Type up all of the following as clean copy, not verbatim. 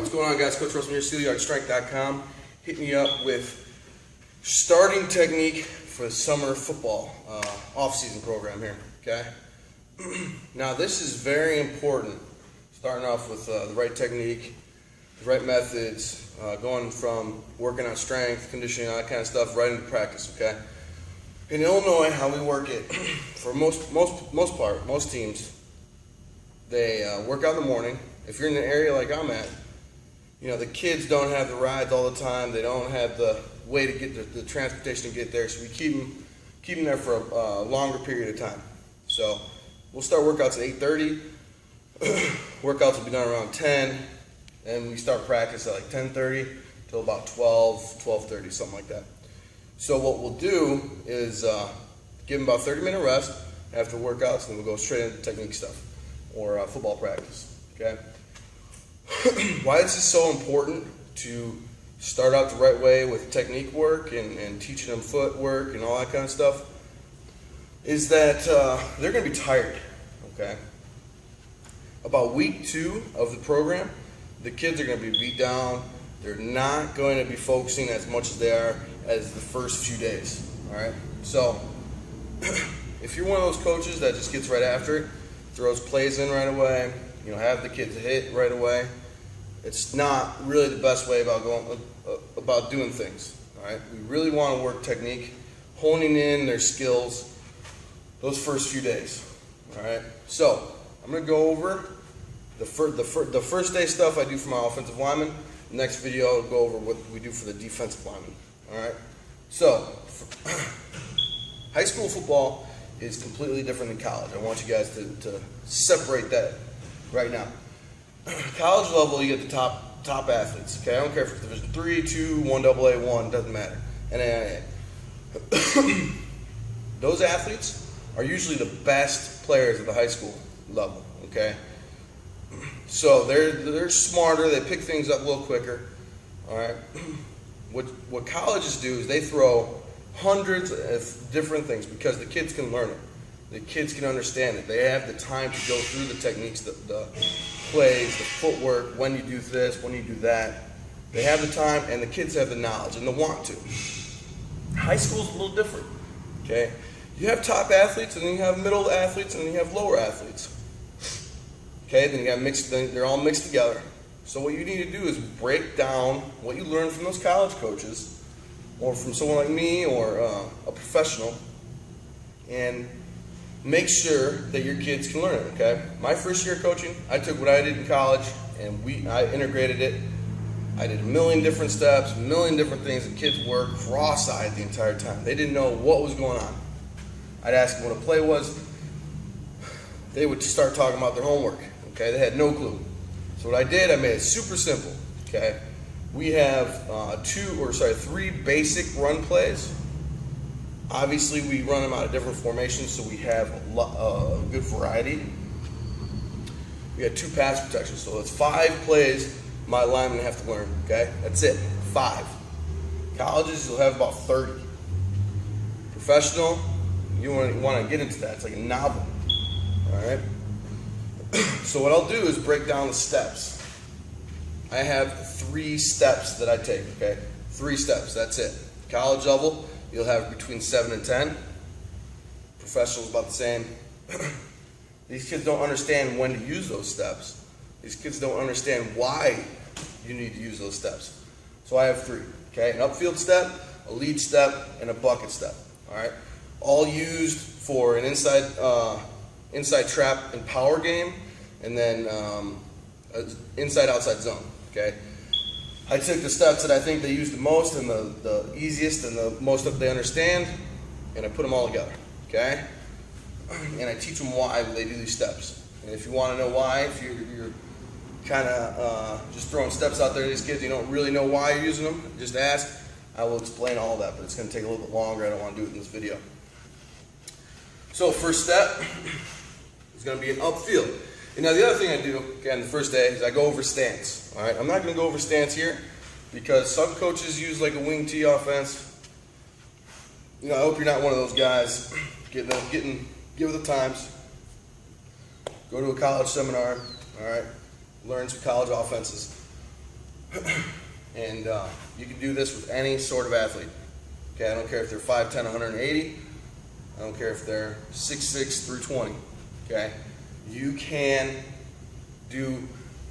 What's going on, guys? Coach Russell here, SteelyardStrength.com. Hit me up with starting technique for the summer football off-season program here, okay? Now, this is very important, starting off with the right technique, the right methods, going from working on strength, conditioning, all that kind of stuff, right into practice, okay? In Illinois, how we work it, for most teams, they work out in the morning. If you're in an area like I'm at, you know, the kids don't have the rides all the time. They don't have the way to get the transportation to get there, so we keep them there for a longer period of time. So we'll start workouts at 8:30. Workouts will be done around 10, and we start practice at like 10:30 till about 12:30, something like that. So what we'll do is give them about 30-minute rest after workouts, and then we'll go straight into technique stuff or football practice, okay? Why this is so important to start out the right way with technique work and teaching them footwork and all that kind of stuff is that they're going to be tired, okay? About week 2 of the program, the kids are going to be beat down. They're not going to be focusing as much as they are as the first few days, all right? So if you're one of those coaches that just gets right after it, throws plays in right away, you know, have the kids hit right away, it's not really the best way about doing things, all right? We really want to work technique, honing in their skills those first few days, all right? So I'm going to go over the first day stuff I do for my offensive linemen. The next video I'll go over what we do for the defensive linemen, all right? So high school football is completely different than college. I want you guys to separate that right now. College level, you get the top athletes, okay? I don't care if it's Division 3, 2, 1 AA, 1, doesn't matter. NAIA. Those athletes are usually the best players at the high school level, okay? So they're smarter, they pick things up a little quicker, all right? What colleges do is they throw hundreds of different things because the kids can learn it. The kids can understand it. They have the time to go through the techniques, the plays, the footwork, when you do this, when you do that. They have the time, and the kids have the knowledge and the want to. High school's a little different, okay? You have top athletes, and then you have middle athletes, and then you have lower athletes. Okay, then you got mixed, they're all mixed together. So what you need to do is break down what you learned from those college coaches, or from someone like me, or a professional, and make sure that your kids can learn it, okay? My first year of coaching, I took what I did in college, and I integrated it. I did a million different steps, a million different things, and kids were cross-eyed the entire time. They didn't know what was going on. I'd ask them what a play was. They would start talking about their homework, okay? They had no clue. So what I did, I made it super simple, okay? We have 3 basic run plays. Obviously, we run them out of different formations, so we have a good variety. We had 2 pass protections, so it's 5 plays my linemen have to learn, okay? That's it, 5. Colleges, you'll have about 30. Professional, you want to get into that. It's like a novel, all right? So what I'll do is break down the steps. I have 3 steps that I take, okay? 3 steps, that's it. College level, you'll have between 7 and 10. Professionals about the same. These kids don't understand when to use those steps. These kids don't understand why you need to use those steps. So I have 3, okay? An upfield step, a lead step, and a bucket step, all right? All used for an inside trap and power game, and then inside-outside zone, okay? I took the steps that I think they use the most and the easiest and the most that they understand, and I put them all together, okay? And I teach them why they do these steps. And if you want to know why, if you're kind of just throwing steps out there to these kids, you don't really know why you're using them, just ask. I will explain all that, but it's going to take a little bit longer. I don't want to do it in this video. So first step is going to be an upfield. And now the other thing I do, again, the first day, is I go over stance. All right, I'm not going to go over stance here because some coaches use like a wing tee offense. You know, I hope you're not one of those guys get with the times. Go to a college seminar, all right, learn some college offenses. And you can do this with any sort of athlete. Okay, I don't care if they're 5'10", 180. I don't care if they're 6'6", 320. Okay, you can do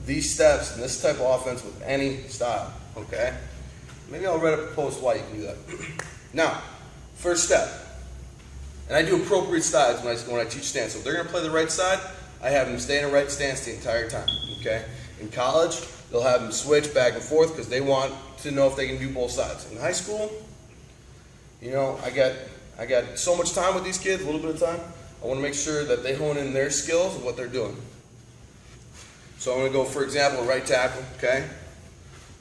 these steps and this type of offense with any style. Okay, maybe I'll write up a post why you can do that. Now, first step, and I do appropriate sides when I teach stance. So if they're going to play the right side, I have them stay in a right stance the entire time. Okay, in college, they'll have them switch back and forth because they want to know if they can do both sides. In high school, you know, I got so much time with these kids, a little bit of time. I want to make sure that they hone in their skills and what they're doing. So I'm going to go, for example, a right tackle, okay?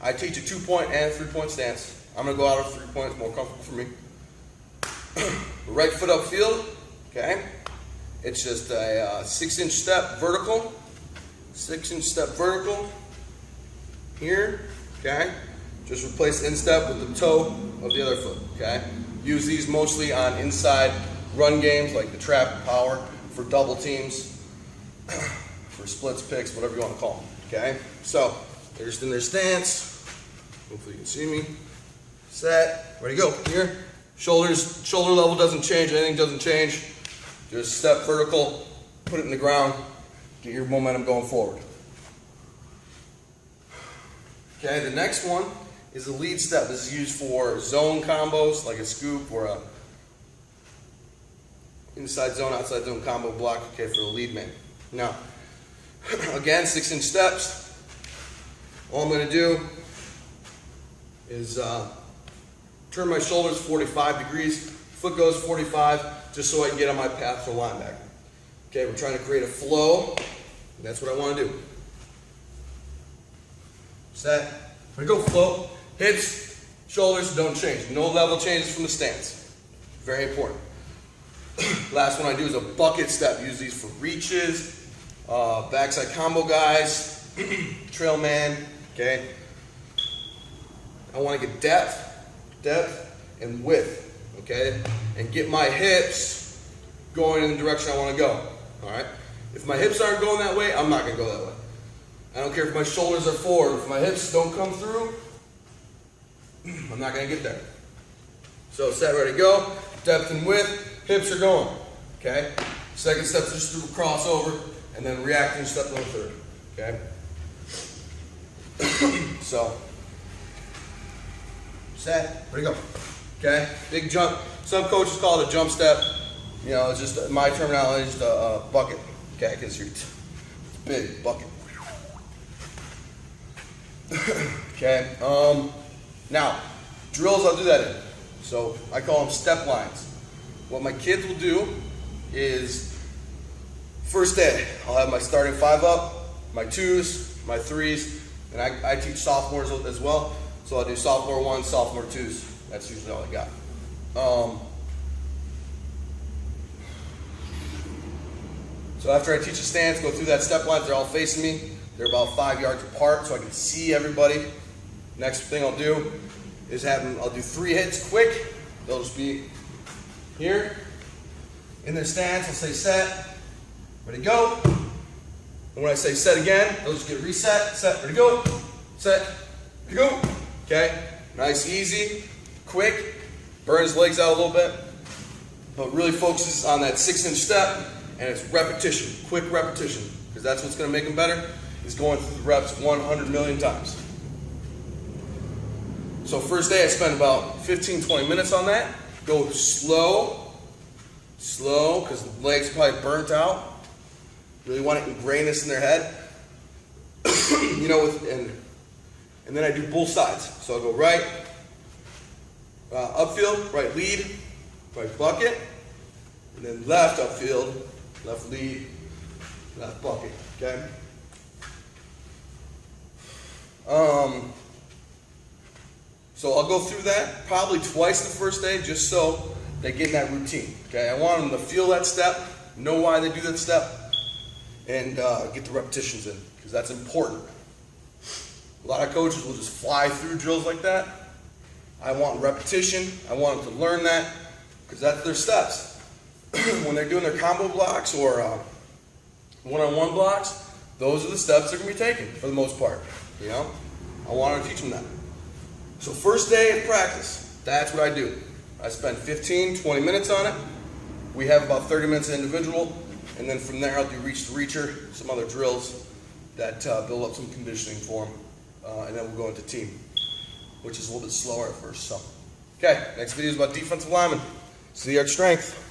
I teach a 2-point and a 3-point stance. I'm going to go out of 3 points, more comfortable for me. Right foot upfield, okay? It's just a 6-inch step vertical. 6-inch step vertical here, okay? Just replace the instep with the toe of the other foot, okay? Use these mostly on inside run games like the trap and power, for double teams, for splits, picks, whatever you want to call them, okay? So, they're just in their stance. Hopefully you can see me. Set, ready to go. Here, shoulder level doesn't change, anything doesn't change. Just step vertical, put it in the ground, get your momentum going forward. Okay, the next one is a lead step. This is used for zone combos, like a scoop or a inside zone, outside zone combo block, okay, for the lead man. Now, again, 6-inch steps. All I'm going to do is turn my shoulders 45 degrees, foot goes 45, just so I can get on my path for linebacker. Okay, we're trying to create a flow, and that's what I want to do. Set, ready to go, flow. Hips, shoulders don't change. No level changes from the stance. Very important. Last one I do is a bucket step. Use these for reaches, backside combo guys, trail man, okay? I want to get depth and width, okay? And get my hips going in the direction I want to go, all right? If my hips aren't going that way, I'm not going to go that way. I don't care if my shoulders are forward. If my hips don't come through, I'm not going to get there. So set, ready to go. Depth and width, hips are going, okay? Second step is just through a crossover, and then reacting step on the third, okay? So, set, ready to go, okay? Big jump. Some coaches call it a jump step. You know, it's just my terminology is a bucket, okay? Because it's big bucket. Okay. Now, drills I'll do that in. So I call them step lines. What my kids will do is, first day, I'll have my starting 5 up, my 2s, my 3s, and I teach sophomores as well. So I'll do sophomore 1, sophomore 2s. That's usually all I got. So after I teach a stance, go through that step lines, they're all facing me. They're about 5 yards apart so I can see everybody. Next thing I'll do is I'll do 3 hits quick. They'll just be here in their stance. I'll say set, ready to go. And when I say set again, they'll just get reset, set, ready to go, set, ready to go. Okay, nice, easy, quick, burns legs out a little bit, but really focuses on that 6-inch step, and it's repetition, quick repetition, because that's what's going to make them better, is going through the reps 100 million times. So first day I spend about 15-20 minutes on that. Go slow, because the legs are probably burnt out. Really want to ingrain this in their head. You know, and then I do both sides. So I'll go right, upfield, right lead, right bucket, and then left upfield, left lead, left bucket, okay? So I'll go through that probably twice the first day just so they get in that routine, okay? I want them to feel that step, know why they do that step, and get the repetitions in, because that's important. A lot of coaches will just fly through drills like that. I want repetition. I want them to learn that, because that's their steps. When they're doing their combo blocks or one-on-one blocks, those are the steps they're going to be taking for the most part, you know? I wanted to teach them that. So first day of practice, that's what I do. I spend 15, 20 minutes on it. We have about 30 minutes individual, and then from there I'll do reach to reacher, some other drills that build up some conditioning for them, and then we'll go into team, which is a little bit slower at first. So, okay, next video is about defensive linemen. See the arch strength.